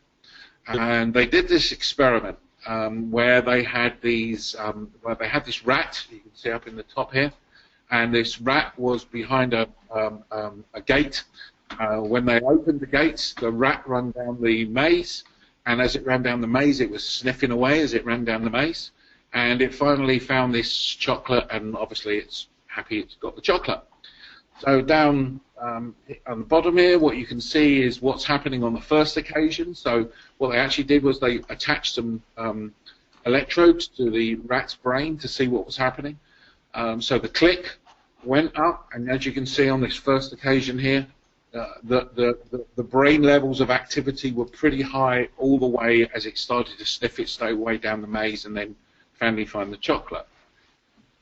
and they did this experiment where they had this rat you can see up in the top here, and this rat was behind a gate. When they opened the gates, the rat ran down the maze, and as it ran down the maze, it was sniffing away as it ran down the maze, and it finally found this chocolate, and obviously it's happy it's got the chocolate. So down on the bottom here, what you can see is what's happening on the first occasion. So what they actually did was they attached some electrodes to the rat's brain to see what was happening. So the click went up, and as you can see on this first occasion here, the brain levels of activity were pretty high all the way as it started to sniff its way down the maze and then finally find the chocolate.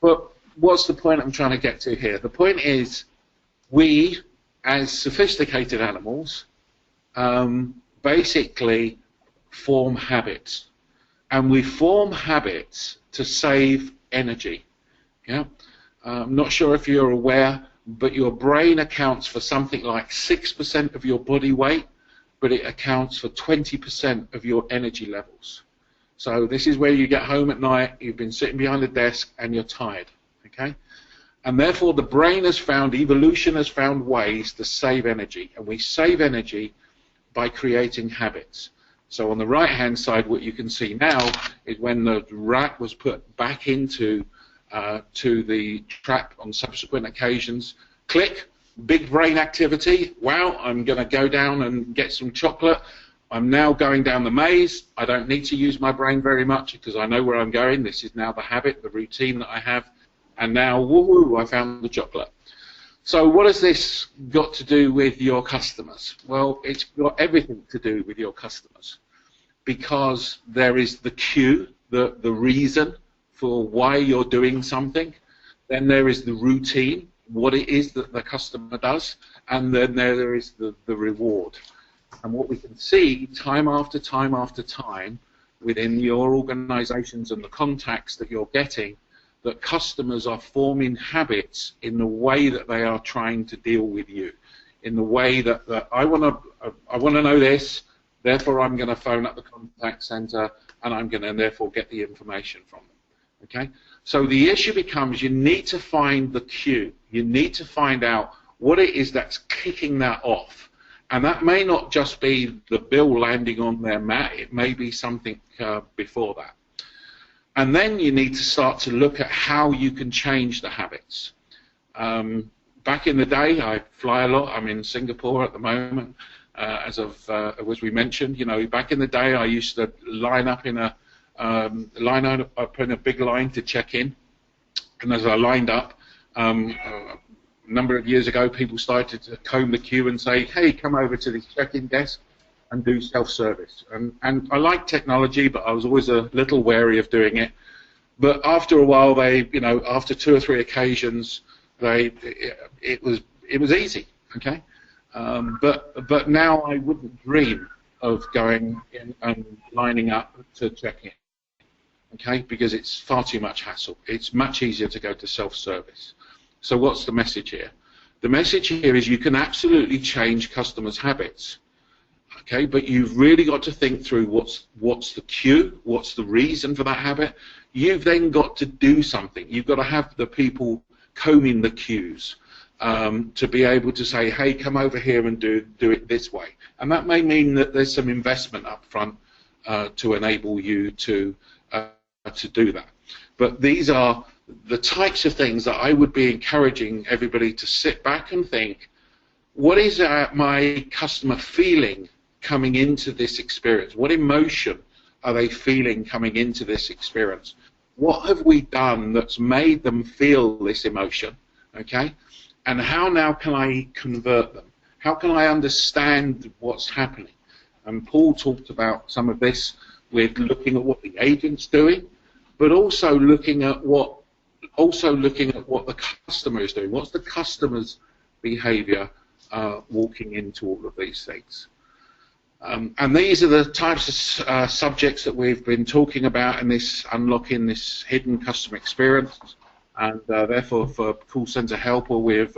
But what's the point I'm trying to get to here? The point is, we, as sophisticated animals, basically form habits. And we form habits to save energy. Yeah? I'm not sure if you're aware, but your brain accounts for something like 6% of your body weight, but it accounts for 20% of your energy levels. So this is where you get home at night, you've been sitting behind a desk, and you're tired. Okay? And therefore the brain has found, evolution has found ways to save energy. And we save energy by creating habits. So on the right-hand side, what you can see now is when the rat was put back into to the trap on subsequent occasions, click, big brain activity, wow, I'm going to go down and get some chocolate. I'm now going down the maze. I don't need to use my brain very much because I know where I'm going. This is now the habit, the routine that I have. And now, woo-hoo, I found the chocolate. So what has this got to do with your customers? Well, it's got everything to do with your customers, because there is the cue, the reason for why you're doing something. Then there is the routine, what it is that the customer does, and then there is the reward. And what we can see time after time after time within your organizations and the contacts that you're getting, that customers are forming habits in the way that they are trying to deal with you, in the way that I want to know this, therefore I'm going to phone up the contact center and I'm going to therefore get the information from them. Okay? So the issue becomes you need to find the cue. You need to find out what it is that's kicking that off. And that may not just be the bill landing on their mat. It may be something before that. And then you need to start to look at how you can change the habits. Back in the day, I fly a lot. I'm in Singapore at the moment, as we mentioned. You know, back in the day, I used to line up in a big line to check in. And as I lined up, a number of years ago, people started to comb the queue and say, "Hey, come over to the check-in desk and do self-service." And I like technology, but I was always a little wary of doing it. But after a while, after 2 or 3 occasions, it was easy, okay. But now I wouldn't dream of going in and lining up to check in, okay, because it's far too much hassle. It's much easier to go to self-service. So what's the message here? The message here is you can absolutely change customers' habits. Okay, but you've really got to think through what's the cue, what's the reason for that habit. You've then got to do something. You've got to have the people combing the cues to be able to say, "Hey, come over here and do it this way." And that may mean that there's some investment up front to enable you to do that. But these are the types of things that I would be encouraging everybody to sit back and think, what is my customer feeling coming into this experience? What emotion are they feeling coming into this experience? What have we done that's made them feel this emotion? Okay? And how now can I convert them? How can I understand what's happening? And Paul talked about some of this with looking at what the agent's doing, but also looking at what the customer is doing. What's the customer's behavior walking into all of these things? And these are the types of subjects that we've been talking about in this unlocking this hidden customer experience. And therefore, for call center help, we're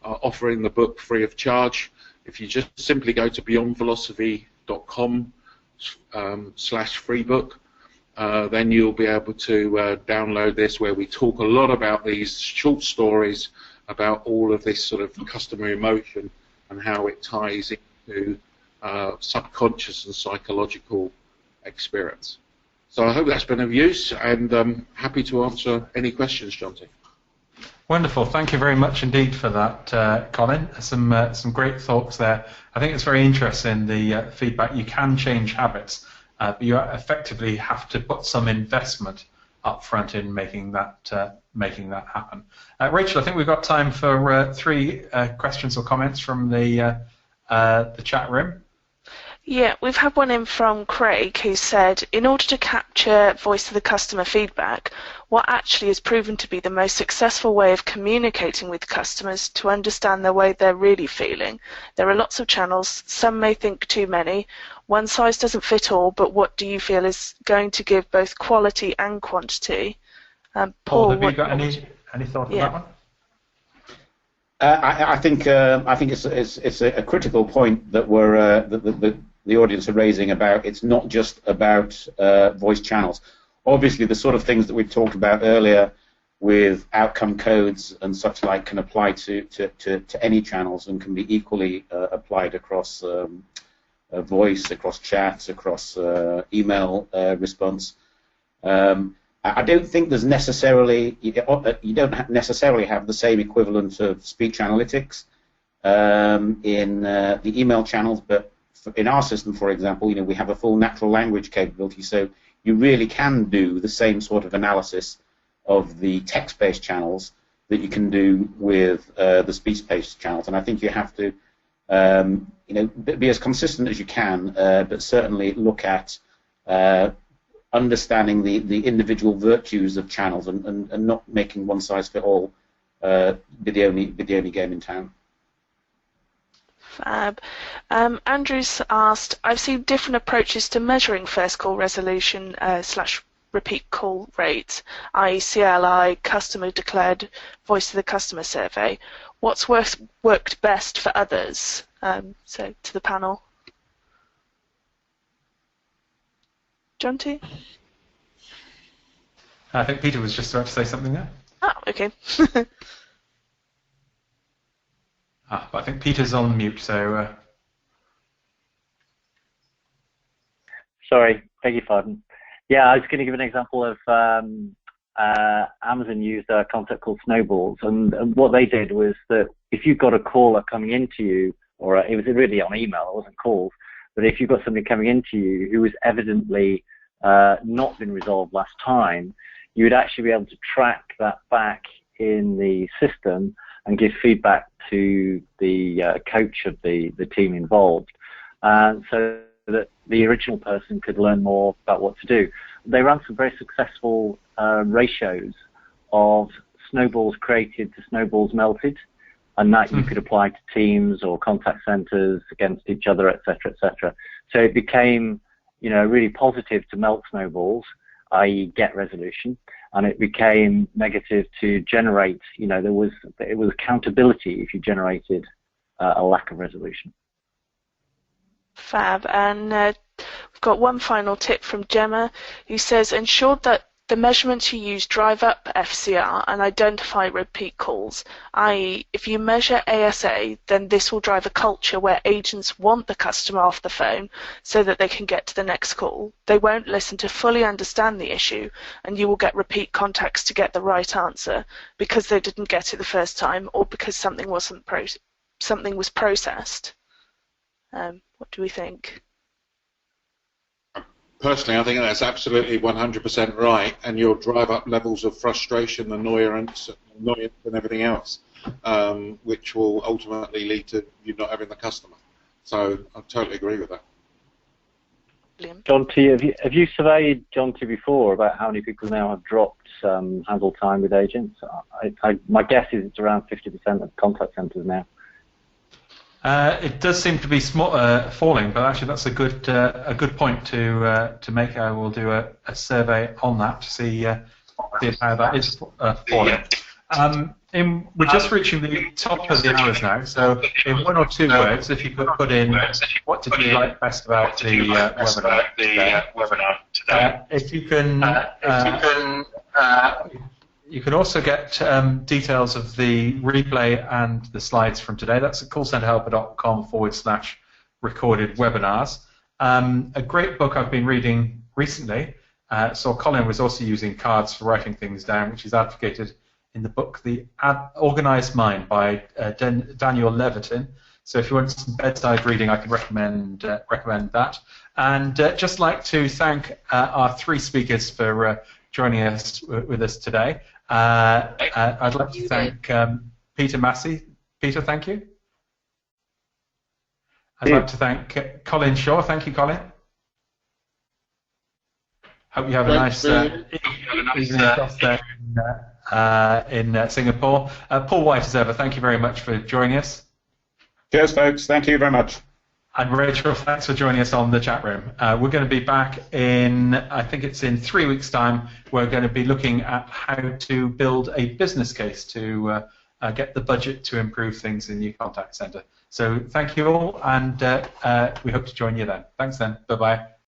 offering the book free of charge. If you just simply go to beyondphilosophy.com/free book, then you'll be able to download this, where we talk a lot about these short stories about all of this sort of customer emotion and how it ties into subconscious and psychological experience. So I hope that's been of use, and I'm happy to answer any questions, Jonty.
Wonderful. Thank you very much indeed for that, Colin. Some great thoughts there. I think it's very interesting, the feedback. You can change habits, but you effectively have to put some investment up front in making that happen. Rachel, I think we've got time for 3 questions or comments from the chat room.
Yeah, we've had one in from Craig, who said, in order to capture voice of the customer feedback, what actually has proven to be the most successful way of communicating with customers to understand the way they're really feeling? There are lots of channels. Some may think too many. One size doesn't fit all, but what do you feel is going to give both quality and quantity?
Paul, have you got any thoughts on that one?
I think it's a critical point that the audience are raising about. It's not just about voice channels. Obviously, the sort of things that we talked about earlier with outcome codes and such like can apply to any channels and can be equally applied across voice, across chats, across email response. I don't think there's necessarily, you don't necessarily have the same equivalent of speech analytics in the email channels, but in our system, for example, we have a full natural language capability, so you really can do the same sort of analysis of the text-based channels that you can do with the speech-based channels, and I think you have to be as consistent as you can, but certainly look at understanding the individual virtues of channels and not making one size fit all be the only game in town.
Fab. Andrew's asked, I've seen different approaches to measuring first call resolution / repeat call rate, i.e. CLI, customer declared, voice of the customer survey. What's worked best for others? So to the panel. Jonty?
I think Peter was just about to say something there.
Oh, okay.
But I think Peter's on mute, so...
Sorry, beg your pardon. Yeah, I was going to give an example of Amazon used a concept called snowballs, and what they did was that if you've got a caller coming into you, or it was really on email, it wasn't calls, but if you've got somebody coming into you who was evidently not been resolved last time, you would actually be able to track that back in the system and give feedback to the coach of the team involved, so that the original person could learn more about what to do. They ran some very successful ratios of snowballs created to snowballs melted, and that you could apply to teams or contact centers against each other, etc., etc. So it became, really positive to melt snowballs, i.e. get resolution, and it became negative to generate, it was accountability if you generated a lack of resolution.
Fab. And we've got one final tip from Gemma, who says, ensure that the measurements you use drive up FCR and identify repeat calls, i.e. if you measure ASA, then this will drive a culture where agents want the customer off the phone so that they can get to the next call. They won't listen to fully understand the issue, and you will get repeat contacts to get the right answer because they didn't get it the first time or because something was processed. What do we think?
Personally, I think that's absolutely 100% right, and you'll drive up levels of frustration, annoyance and everything else, which will ultimately lead to you not having the customer. So I totally agree with that.
Jonty, have you surveyed Jonty before about how many people now have dropped handle time with agents? My guess is it's around 50% of contact centres now.
It does seem to be falling, but actually that's a good point to make. I will do a survey on that to see how that is falling. We're just reaching the top of the hours now, so in one or two words, if you could put in what did you like best about the webinar If you can, you can also get details of the replay and the slides from today. That's at callcenterhelper.com/recorded webinars. A great book I've been reading recently. So Colin was also using cards for writing things down, which is advocated in the book The Organized Mind by Daniel Levitin. So if you want some bedside reading, I can recommend that. And just like to thank our three speakers for joining us with us today. I'd like to thank Peter Masih. Peter, thank you. I'd like to thank Colin Shaw. Thank you, Colin. Hope you have a nice evening off there in Singapore. Paul White, as ever, thank you very much for joining us.
Cheers, folks. Thank you very much.
And Rachel, thanks for joining us on the chat room. We're going to be back in, I think it's in 3 weeks' time. We're going to be looking at how to build a business case to get the budget to improve things in your contact center. So thank you all, and we hope to join you then. Thanks then. Bye-bye.